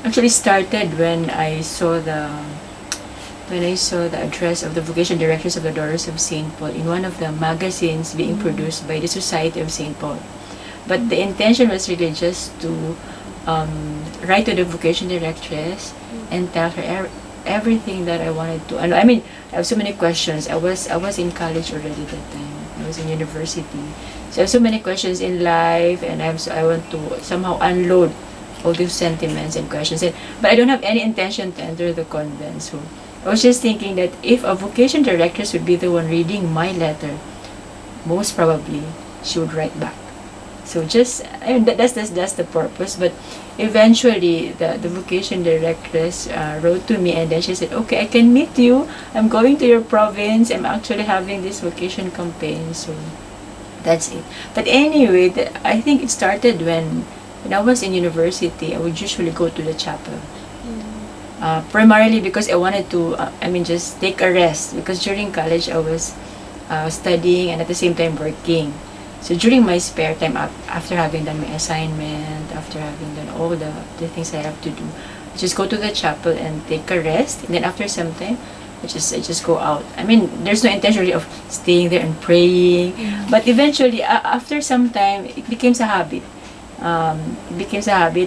actually started when I saw the address of the Vocation Directors of the Daughters of St. Paul in one of the magazines being produced by the Society of St. Paul. But the intention was really just to write to the Vocation Directress and tell her everything that I wanted to. And I mean, I have so many questions. I was in college already that time. I was in university. So I have so many questions in life, and I want to somehow unload all those sentiments and questions. But I don't have any intention to enter the convent. So I was just thinking that if a vocation directress would be the one reading my letter, most probably she would write back. So just, I mean, that's the purpose. But eventually, the vocation directress wrote to me, and then she said, "Okay, I can meet you. I'm going to your province. I'm actually having this vocation campaign." So that's it. But anyway, I think it started when I was in university. I would usually go to the chapel. Primarily because I wanted to, just take a rest. Because during college, I was studying and at the same time working. So during my spare time, after having done my assignment, after having done all the things I have to do, I just go to the chapel and take a rest. And then after some time, I just go out. I mean, there's no intention really of staying there and praying. But eventually, after some time, it became a habit.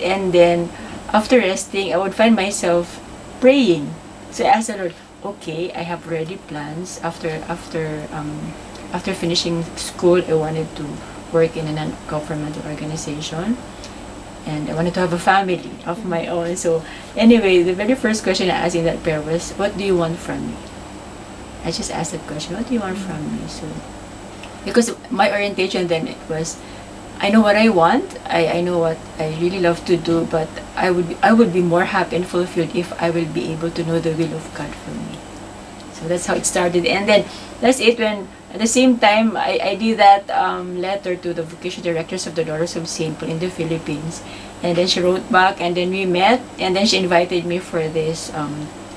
And then after resting, I would find myself praying. So I asked the Lord, okay, I have already plans. After finishing school, I wanted to work in a non-governmental organization, and I wanted to have a family of my own. So anyway, the very first question I asked in that prayer was, what do you want from me? I just asked that question, what do you want from me? So, because my orientation then, it was, I know what I want, I know what I really love to do, but I would be more happy and fulfilled if I will be able to know the will of God for me. So that's how it started. And then that's it. When at the same time I did that letter to the vocation directors of the Daughters of St. Paul in the Philippines, and then she wrote back, and then we met, and then she invited me for this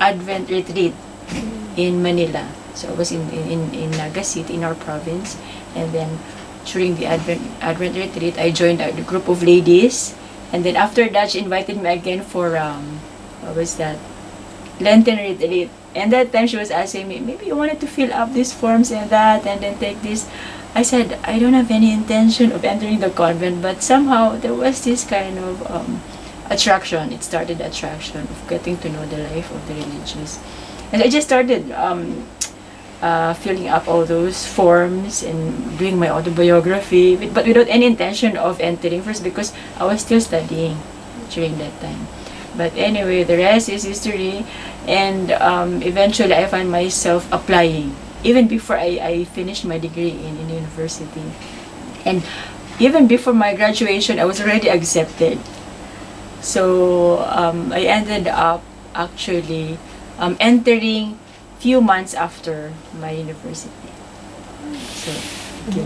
Advent retreat in Manila. So I was in Naga City, in our province, and then during the Advent retreat, I joined a group of ladies, and then after that, she invited me again for what was that? Lenten retreat. And that time she was asking me, maybe you wanted to fill up these forms and that, and then take this. I said, I don't have any intention of entering the convent, but somehow there was this kind of attraction. It started attraction of getting to know the life of the religious. And I just started filling up all those forms and doing my autobiography, but without any intention of entering first, because I was still studying during that time. But anyway, the rest is history. And eventually, I found myself applying, even before I finished my degree in university. And even before my graduation, I was already accepted. So I ended up actually entering few months after my university. So, okay.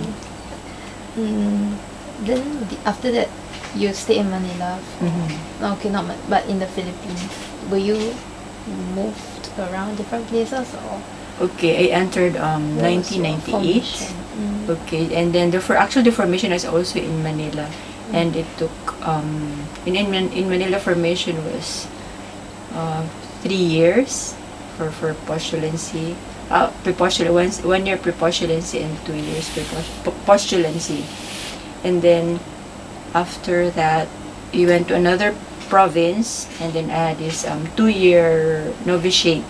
Then after that, you stay in Manila. Okay, but in the Philippines. Were you moved around different places, or? Okay, I entered 1998. Okay, and then the formation is also in Manila, and it took in Manila, formation was 3 years for postulancy. 1 year pre-postulancy and 2 years postulancy, and then after that, we went to another province, and then I had this 2-year novitiate.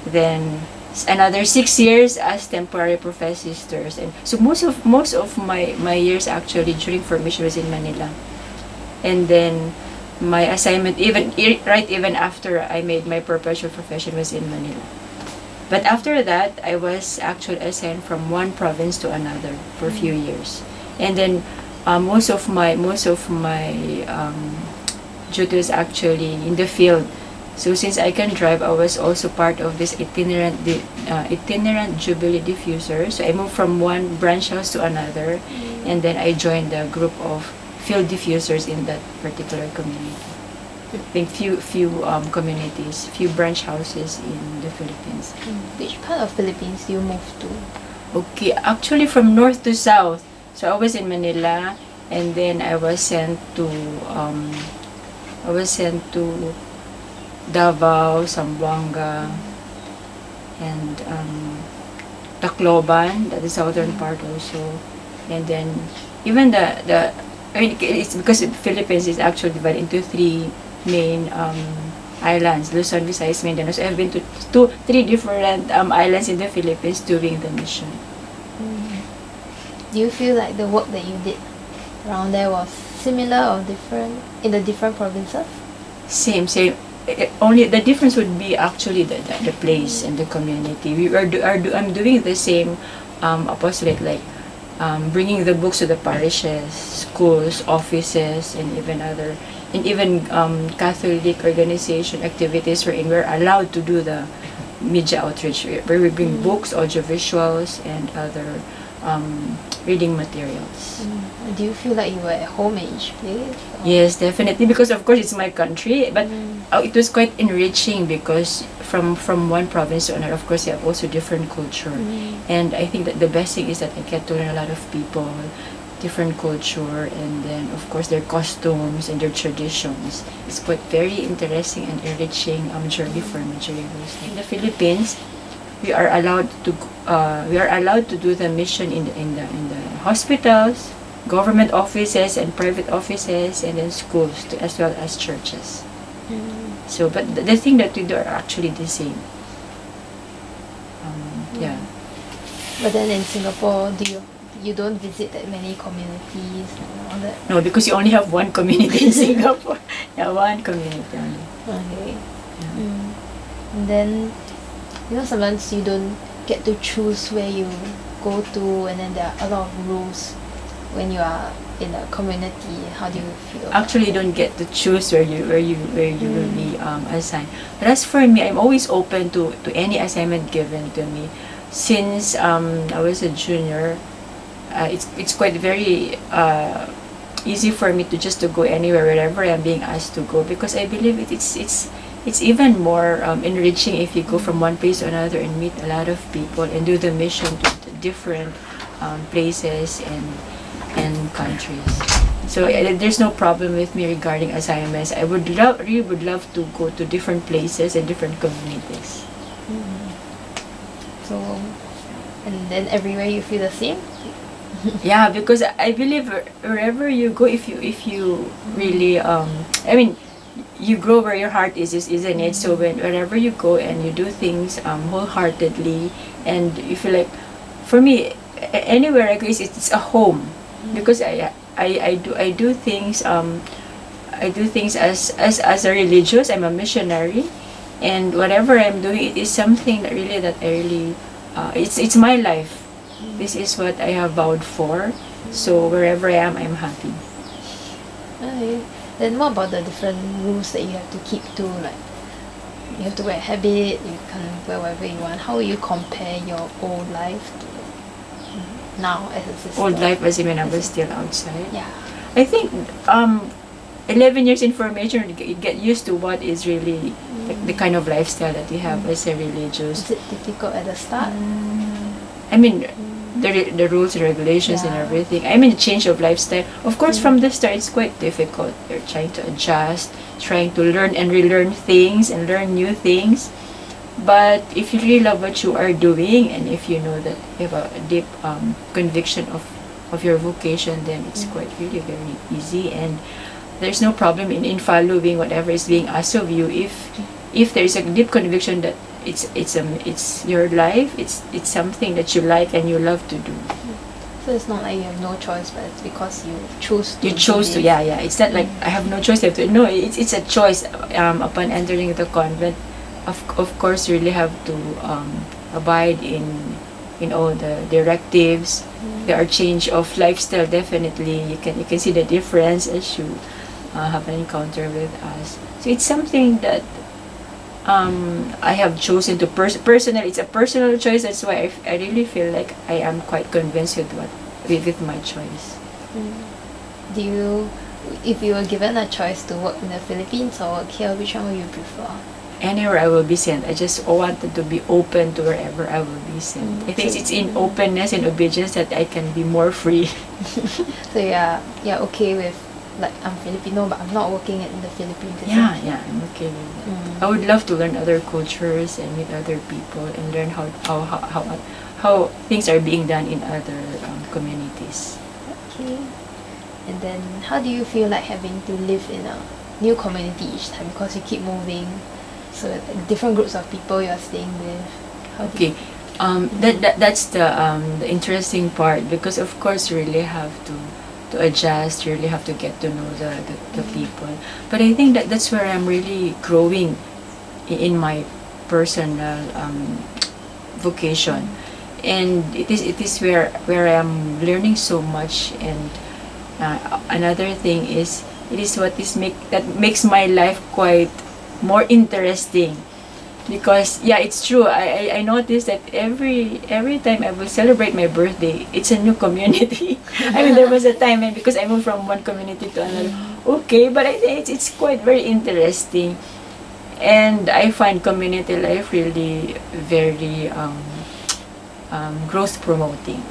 Then another 6 years as temporary professed sisters. And so most of my years actually during formation was in Manila. And then my assignment even after I made my perpetual profession was in Manila. But after that, I was actually assigned from one province to another for a few years. And then most of my duties actually in the field. So since I can drive, I was also part of this itinerant Jubilee diffuser. So I moved from one branch house to another, and then I joined the group of field diffusers in that particular community. I think few communities, few branch houses in the Philippines. Which part of Philippines do you move to? Okay, actually from north to south. So I was in Manila, and then I was sent to I was sent to Davao, Zamboanga, and Tacloban, that is southern part also. And then even I mean, it's because the Philippines is actually divided into three main islands: Luzon, Visayas, Mindanao. So I've been to three different islands in the Philippines doing the mission. Do you feel like the work that you did around there was similar or different in the different provinces? Same. Only the difference would be actually the place and the community. I'm doing the same apostolate, like bringing the books to the parishes, schools, offices, and even Catholic organization activities wherein we're allowed to do the media outreach, where we bring books, audiovisuals, and other reading materials. Do you feel like you were at home in each place? Or? Yes, definitely, because of course it's my country, but it was quite enriching because from one province to another, of course, you have also different culture. And I think that the best thing is that I get to learn a lot of people, different culture, and then of course their costumes and their traditions. It's quite very interesting and enriching journey for me during those days. In the Philippines, we are allowed to do the mission in the hospitals, government offices, and private offices, and then schools as well as churches. So, but the thing that we do are actually the same. Yeah. But then in Singapore, you don't visit that many communities and all that? No, because you only have one community in Singapore. Yeah, one community only. Okay. Yeah. And then, sometimes you don't get to choose where you go to, and then there are a lot of rules when you are in a community. How do you feel? Actually, you don't get to choose where you will be assigned. But as for me, I'm always open to any assignment given to me. Since I was a junior, it's quite very easy for me to go anywhere wherever I'm being asked to go, because I believe it's even more enriching if you go from one place to another and meet a lot of people and do the mission to different places and countries. So there's no problem with me regarding assignments. I really would love to go to different places and different communities. So, and then everywhere you feel the same? Yeah, because I believe wherever you go, if you really I mean, you grow where your heart is, isn't it? So wherever you go and you do things wholeheartedly, and you feel like, for me, anywhere I go, it's a home, because I do things as a religious. I'm a missionary, and whatever I'm doing, it is something that I really it's my life. This is what I have vowed for. So wherever I am, I'm happy. Okay. Then what about the different rules that you have to keep to? Like, you have to wear a habit, you can wear whatever you want. How will you compare your old life to now as a sister? Old life as in when I was still outside? Yeah. I think 11 years in formation, you get used to what is really the kind of lifestyle that you have as a religious. Is it difficult at the start? I mean, the rules and regulations and everything. I mean, the change of lifestyle. Of course, from the start, it's quite difficult. You're trying to adjust, trying to learn and relearn things and learn new things. But if you really love what you are doing, and if you know that you have a deep conviction of your vocation, then it's quite really very easy, and there's no problem in following whatever is being asked of you if there is a deep conviction that it's your life, it's something that you like and you love to do. So it's not like you have no choice, but it's because you chose to. You chose to, yeah. It's not like I have no choice. I have to. No, it's a choice. Upon entering the convent, of course, you really have to abide in all the directives. There are change of lifestyle. Definitely, you can see the difference as you have an encounter with us. So it's something that I have chosen to personally. It's a personal choice. That's why I really feel like I am quite convinced with my choice. Do you, if you were given a choice to work in the Philippines or work here, which one would you prefer? Anywhere I will be sent. I just wanted to be open to wherever I will be sent. I think it's in openness and obedience that I can be more free. So you're okay with like I'm Filipino but I'm not working in the Philippines. Is Yeah, it? yeah, I'm okay with that. Mm. I would love to learn other cultures and meet other people and learn how things are being done in other communities. Okay. And then how do you feel like having to live in a new community each time because you keep moving? So like, different groups of people you're staying with. How do Okay. That's the interesting part, because of course you really have to adjust, you really have to get to know the people. But I think that's where I'm really growing in my personal vocation. And it is where I'm learning so much. And another thing is, it is what is that makes my life quite more interesting. Because yeah, it's true. I noticed that every time I will celebrate my birthday, it's a new community. I mean, there was a time, and because I moved from one community to another, okay, but I think it's quite very interesting, and I find community life really very growth promoting.